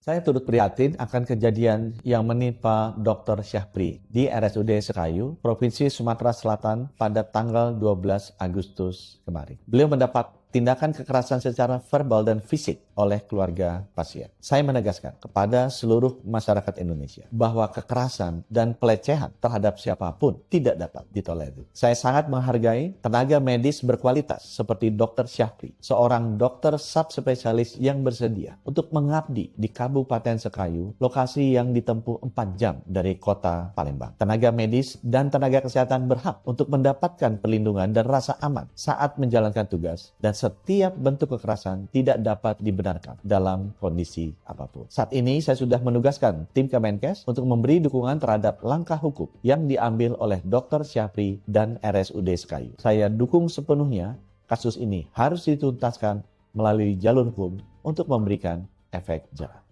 Saya turut prihatin akan kejadian yang menimpa Dr. Syahpri di RSUD Sekayu, Provinsi Sumatera Selatan pada tanggal 12 Agustus kemarin. Beliau mendapat tindakan kekerasan secara verbal dan fisik oleh keluarga pasien. Saya menegaskan kepada seluruh masyarakat Indonesia bahwa kekerasan dan pelecehan terhadap siapapun tidak dapat ditolerir. Saya sangat menghargai tenaga medis berkualitas seperti Dr. Syahpri, seorang dokter subspesialis yang bersedia untuk mengabdi di Kabupaten Sekayu, lokasi yang ditempuh 4 jam dari kota Palembang. Tenaga medis dan tenaga kesehatan berhak untuk mendapatkan perlindungan dan rasa aman saat menjalankan tugas, dan setiap bentuk kekerasan tidak dapat dibenarkan dalam kondisi apapun. Saat ini saya sudah menugaskan tim Kemenkes untuk memberi dukungan terhadap langkah hukum yang diambil oleh Dr. Syahpri dan RSUD Sekayu. Saya dukung sepenuhnya kasus ini harus dituntaskan melalui jalur hukum untuk memberikan efek jerah.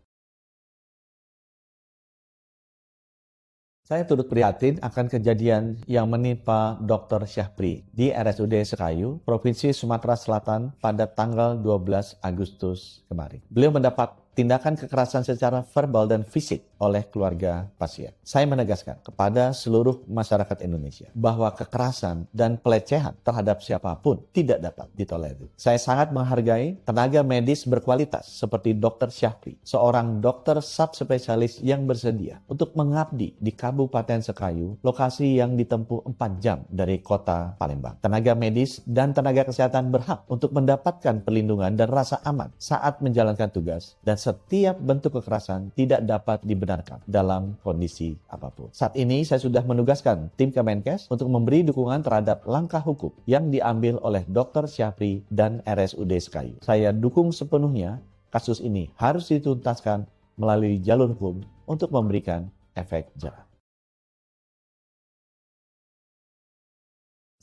Saya turut prihatin akan kejadian yang menimpa Dr. Syahpri di RSUD Sekayu, Provinsi Sumatera Selatan pada tanggal 12 Agustus kemarin. Beliau mendapat tindakan kekerasan secara verbal dan fisik oleh keluarga pasien. Saya menegaskan kepada seluruh masyarakat Indonesia bahwa kekerasan dan pelecehan terhadap siapapun tidak dapat ditolerir. Saya sangat menghargai tenaga medis berkualitas seperti Dr. Syahpri, seorang dokter subspesialis yang bersedia untuk mengabdi di Kabupaten Sekayu, lokasi yang ditempuh 4 jam dari kota Palembang. Tenaga medis dan tenaga kesehatan berhak untuk mendapatkan perlindungan dan rasa aman saat menjalankan tugas, dan setiap bentuk kekerasan tidak dapat dibenarkan dalam kondisi apapun. Saat ini saya sudah menugaskan tim Kemenkes untuk memberi dukungan terhadap langkah hukum yang diambil oleh Dr. Syahpri dan RSUD Sekayu. Saya dukung sepenuhnya kasus ini harus dituntaskan melalui jalur hukum untuk memberikan efek jerah.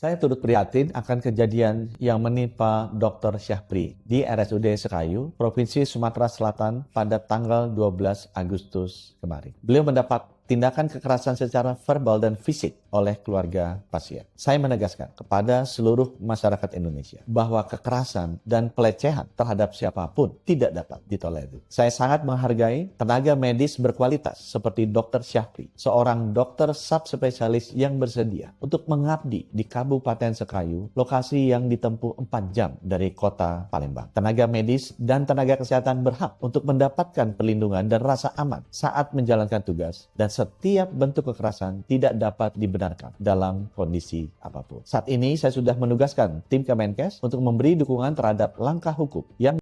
Saya turut prihatin akan kejadian yang menimpa Dr. Syahpri di RSUD Sekayu, Provinsi Sumatera Selatan pada tanggal 12 Agustus kemarin. Beliau mendapat tindakan kekerasan secara verbal dan fisik oleh keluarga pasien. Saya menegaskan kepada seluruh masyarakat Indonesia bahwa kekerasan dan pelecehan terhadap siapapun tidak dapat ditolerir. Saya sangat menghargai tenaga medis berkualitas seperti Dr. Syahpri, seorang dokter subspesialis yang bersedia untuk mengabdi di Kabupaten Sekayu, lokasi yang ditempuh 4 jam dari kota Palembang. Tenaga medis dan tenaga kesehatan berhak untuk mendapatkan perlindungan dan rasa aman saat menjalankan tugas, dan setiap bentuk kekerasan tidak dapat dibenarkan dalam kondisi apapun. Saat ini saya sudah menugaskan tim Kemenkes untuk memberi dukungan terhadap langkah hukum yang